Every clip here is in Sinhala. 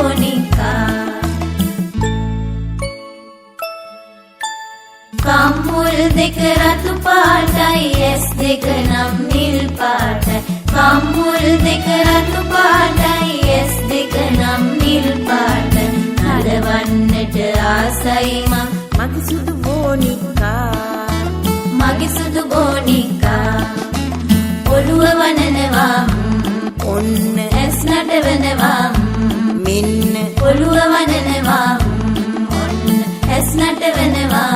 බෝනිකා කම්මුල් දෙක රතු පාටයි ඇස් දෙක නම් නිල් පාටයි කම්මුල් දෙක රතු පාටයි ඇස් දෙක නම් නිල් පාටයි නඩවන්නට ආසයි මගේ සුදු බෝනිකා මගේ සුදු බෝනිකා ඔළුව වනනවා ඔන්න ඇස් නටවනවා මෙන්න ඔළුව වනනවා ඔන්න ඇස් නටවනවා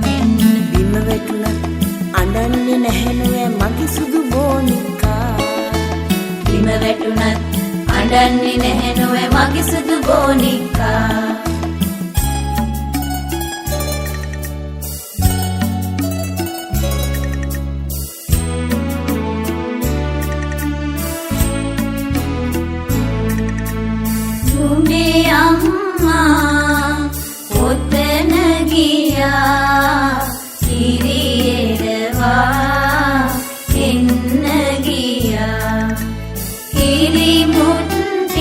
බිම වැටුණත් අඬන්නේ නැහැ නෑ මගේ සුදු බෝනිකා බිම වැටුණත් අඬන්නේ නැහැ නොවේ මගේ සුදු බෝනිකා නුඹේ අම්මා ඔතන ගියා කිරියරවා එන්න ගියා කිරිමුට්ටිය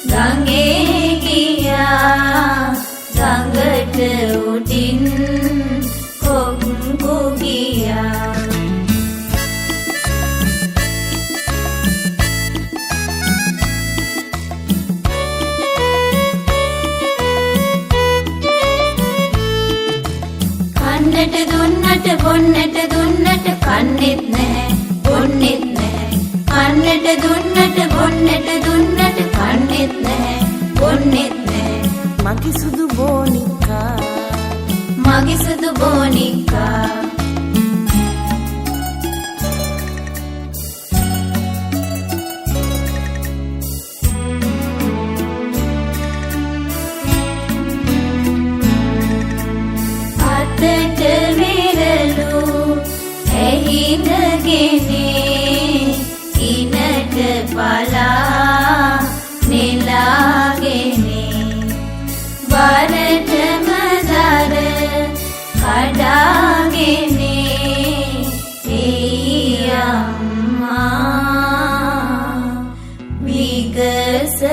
ගඟේ ගියා ගඟට උඩින් කොක්කු ගියා කන්නට දුන්නට බොන්නට දුන්නට කන්නෙත් නැහැ බොන්නෙත් නැහැ කන්නට දුන්නට බොන්නට දුන්නට කන්නෙත් නැහැ බොන්නෙත් නැහැ මගේ සුදු බෝනිකා මගේ සුදු බෝනිකා අතට විරලු ඇහිඳගෙනේ ඉනට පලා නෙලාගෙනේ වරටම දර කඩාගෙනේ ඒ අම්මා විගසකිනේ